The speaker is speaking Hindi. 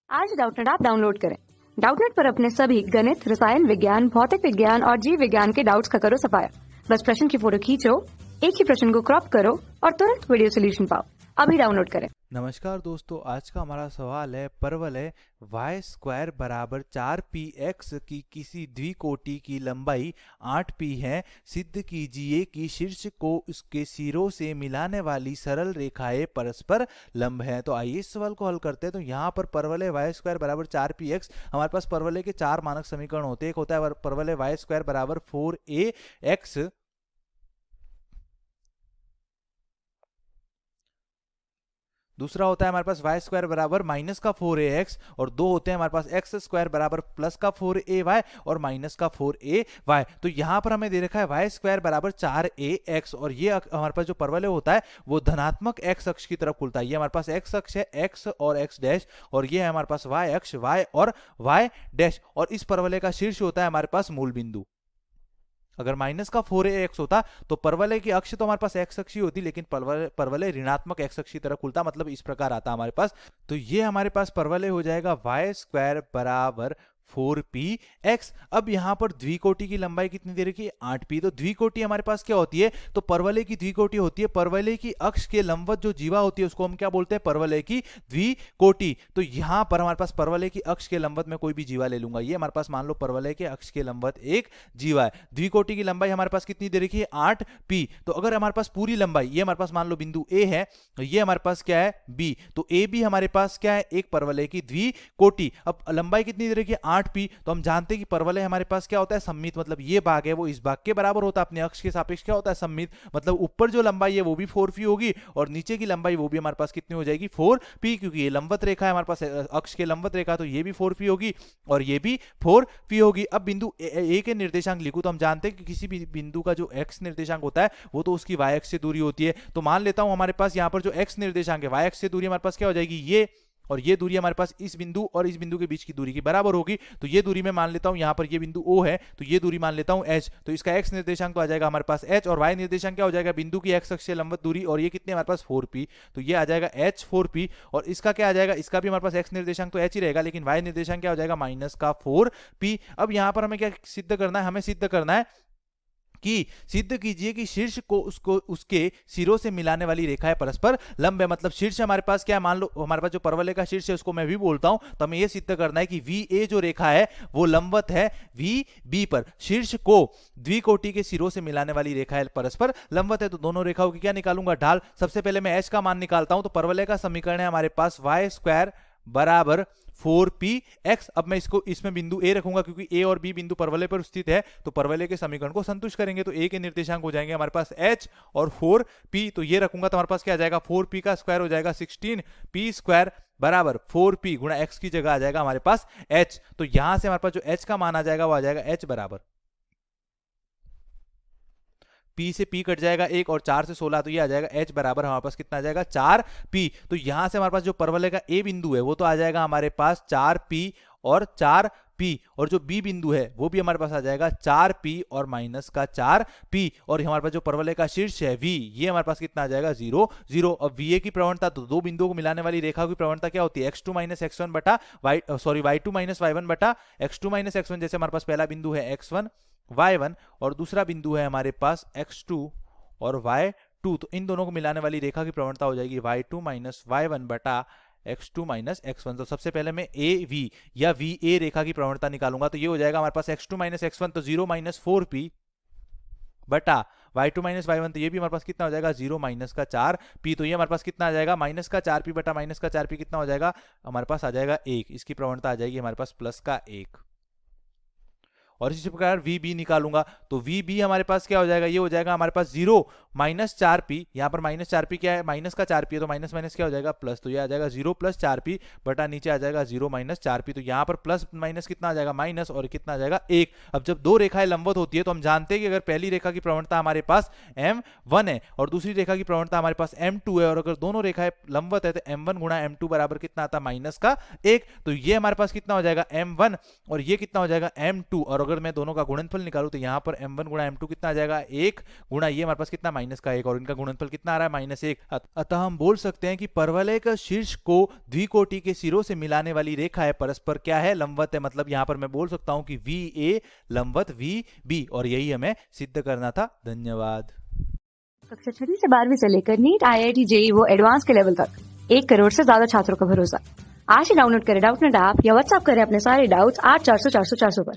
आज डाउटनेट ऐप डाउनलोड करें। डाउटनेट पर अपने सभी गणित, रसायन विज्ञान, भौतिक विज्ञान और जीव विज्ञान के डाउट्स का करो सफाया। बस प्रश्न की फोटो खींचो, एक ही प्रश्न को क्रॉप करो और तुरंत वीडियो सोल्यूशन पाओ। अभी डाउनलोड करें। नमस्कार दोस्तों, आज का हमारा सवाल है परवलय वाई स्क्वायर बराबर 4px की किसी द्विकोटि की लंबाई 8p है। सिद्ध कीजिए कि शीर्ष को उसके सिरों से मिलाने वाली सरल रेखाएं परस्पर लंब हैं। तो आइए इस सवाल को हल करते हैं। तो यहाँ पर परवलय वाई स्क्वायर बराबर 4px, हमारे पास परवलय के चार मानक समीकरण होते हैं। एक होता है परवलय वाई स्क्वायर बराबर 4ax, दूसरा होता है हमारे पास वाई स्क्वायर बराबर माइनस का 4ax, और दो होते हैं हमारे पास एक्स स्क्वायर बराबर प्लस का 4ay और माइनस का 4ay। तो यहाँ पर हमें दे रखा है वाई स्क्वायर बराबर 4ax, और ये हमारे पास जो परवलय होता है वो धनात्मक एक्स अक्ष की तरफ खुलता है। ये हमारे पास एक्स अक्ष है, एक्स और एक्स डैश, और ये है हमारे पास वाई अक्ष, वाई और वाई डैश, और इस परवलय का शीर्ष होता है हमारे पास मूल बिंदु। अगर माइनस का 4ax होता तो परवलय की अक्ष तो हमारे पास एक्स अक्ष ही होती, लेकिन परवलय ऋणात्मक एक्स अक्ष की तरफ खुलता, मतलब इस प्रकार आता हमारे पास। तो ये हमारे पास परवलय हो जाएगा वाई स्क्वायर बराबर 4px। अब यहां पर द्विकोटि की लंबाई कितनी दे रखी है? 8p। तो द्विकोटि हमारे पास क्या होती है? तो परवलय की द्विकोटि होती है परवलय की अक्ष के लंबवत जो जीवा होती है उसको हम क्या बोलते हैं? परवलय की द्विकोटि। तो यहां पर हमारे पास परवलय की अक्ष के लंबवत में कोई भी जीवा ले लूंगा। ये हमारे पास मान लो परवलय के अक्ष के लंबवत एक जीवा है। द्विकोटि की लंबाई हमारे पास कितनी दे रखी है? 8p। तो अगर हमारे पास पूरी लंबाई, ये हमारे पास मान लो बिंदु a है, तो ये हमारे पास क्या है? b। तो a भी हमारे पास क्या है? एक परवलय की द्विकोटि। अब लंबाई कितनी दे रखी है? 8p। तो हम जानते हैं कि परवलय हमारे पास क्या होता है? सममित, मतलब ये भाग है वो इस भाग के बराबर होता है। अपने अक्ष के सापेक्ष क्या होता है? सममित। मतलब ऊपर जो लंबाई है वो भी 4p होगी और नीचे की लंबाई वो भी हमारे पास कितनी हो जाएगी? 4p, क्योंकि ये लंबवत रेखा है हमारे पास, अक्ष के लंबवत रेखा, तो ये भी 4p होगी और ये भी 4p होगी। अब बिंदु a के निर्देशांक लिखूं तो हम जानते हैं कि किसी भी बिंदु का जो x निर्देशांक होता है वो तो उसकी y अक्ष से दूरी होती है। तो मान लेता हूं हमारे पास यहाँ पर जो x निर्देशांक है, y अक्ष से दूरी हमारे पास क्या हो जाएगी? ये, और ये दूरी हमारे पास इस बिंदु और इस बिंदु के बीच की दूरी के बराबर होगी। तो ये दूरी मैं मान लेता हूं यहाँ पर, ये बिंदु O है, तो ये दूरी मान लेता हूं h। तो इसका x निर्देशांक तो आ जाएगा हमारे पास h, और y निर्देशांक क्या हो जाएगा? बिंदु की x अक्ष से लंबवत दूरी, और ये कितने हमारे पास? 4p। तो ये आ जाएगा h 4p, और इसका क्या आ जाएगा? इसका भी हमारे पास x निर्देशांक तो h ही रहेगा, लेकिन y निर्देशांक क्या हो जाएगा? माइनस का 4p। अब यहां पर हमें क्या सिद्ध करना है? हमें सिद्ध करना है कि सिद्ध कीजिए कि शीर्ष को उसके सिरों से मिलाने वाली रेखाएं परस्पर लंब है। मतलब शीर्ष हमारे पास क्या है? मान लो हमारे पास जो परवलय का शीर्ष है उसको मैं भी बोलता हूं, तो हमें यह सिद्ध करना है कि VA जो रेखा है वो लंबवत है VB पर। शीर्ष को द्विकोटि के सिरों से मिलाने वाली रेखाएं परस्पर लंबवत है, तो दोनों रेखाओं की क्या निकालूंगा? ढाल। सबसे पहले मैं h का मान निकालता हूं। तो परवलय का समीकरण है हमारे पास वाई स्क्वायर बराबर 4px। अब मैं इसको इसमें बिंदु a रखूंगा क्योंकि a और b बिंदु परवलय पर स्थित है, तो परवलय के समीकरण को संतुष्ट करेंगे। तो a के निर्देशांक हो जाएंगे हमारे पास h और 4p। तो ये रखूंगा तो हमारे पास क्या आ जाएगा? 4p का स्क्वायर हो जाएगा 16p स्क्वायर बराबर 4p गुणा x की जगह आ जाएगा हमारे पास h। तो यहां से हमारे पास जो h का मान आ जाएगा वो आ जाएगा h बराबर, p से p कट जाएगा 1 और 4 से 16, तो ये आ जाएगा h बराबर हमारे पास कितना आ जाएगा? 4p। तो यहां से हमारे पास जो परवलय का a बिंदु है वो तो आ जाएगा हमारे पास 4p और 4p, और जो b बिंदु है वो भी हमारे पास आ जाएगा 4p और माइनस का 4p, और हमारे पास जो परवलय का शीर्ष है v, ये हमारे पास कितना आ जाएगा? 0 0। अब va की प्रवणता, तो दो बिंदुओं को मिलाने वाली रेखा की प्रवणता क्या होती है? x2 माइनस x1 बटा y2 माइनस y1 बटा x2 माइनस x1। जैसे हमारे पास पहला बिंदु है x1 y1 और दूसरा बिंदु है हमारे पास x2 और y2, तो इन दोनों को मिलाने वाली रेखा की प्रवणता हो जाएगी y2 माइनस y1 बटा x2 माइनस x1। तो सबसे पहले मैं AV या VA रेखा की प्रवणता निकालूंगा, तो ये हो जाएगा हमारे पास x2 माइनस x1, तो 0 माइनस 4p बटा y2 माइनस y1, तो ये भी हमारे पास कितना हो जाएगा? 0 माइनस का 4p। तो ये हमारे पास कितना आ जाएगा? माइनस का 4p बटा माइनस का 4p कितना हो जाएगा? हमारे पास आ जाएगा 1। इसकी प्रवणता आ जाएगी हमारे पास प्लस का 1। और इसी प्रकार VB निकालूंगा, तो VB हमारे पास क्या हो जाएगा? ये हो जाएगा हमारे पास 0 माइनस 4p। यहाँ पर माइनस 4p क्या है? माइनस का 4p है, तो माइनस माइनस क्या हो जाएगा? प्लस। तो ये आ जाएगा 0 प्लस 4p बटा नीचे आ जाएगा 0 माइनस 4p। तो यहाँ पर प्लस माइनस कितना आ जाएगा? माइनस, और कितना आ जाएगा? 1। अब जब दो रेखाएं लंबवत होती है तो हम जानते हैं कि अगर पहली रेखा की प्रवणता हमारे पास m1 है और दूसरी रेखा की प्रवणता हमारे पास m2 है, और अगर दोनों रेखाएं लंबवत है तो m1 गुणा m2 बराबर कितना आता है? माइनस का 1। तो ये हमारे पास कितना हो जाएगा? m1, और ये कितना हो जाएगा? m2। और अगर मैं दोनों का गुणनफल निकालूं तो यहाँ पर m1 गुणा m2 कितना आ जाएगा? 1 गुणा ये हमारे पास कितना? माइनस का 1 और इनका गुणनफल कितना आ रहा है -1। अतः हम बोल सकते हैं कि परवलय शीर्ष को द्विकोटि के सिरों से मिलाने वाली रेखा है, परस्पर क्या है, लंबवत है। मतलब यहाँ पर मैं बोल सकता हूँ कि VA लंबवत VB, और यही हमें सिद्ध करना था। धन्यवाद। कक्षा 6 से 12वीं से लेकर नीट, IIT, JEE वो एडवांस के लेवल तक 1 करोड़ से ज्यादा छात्रों का भरोसा। आज ही डाउनलोड करें डाउटनेट ऐप या व्हाट्सएप करें अपने सारे डाउट्स 8400 400 400 पर।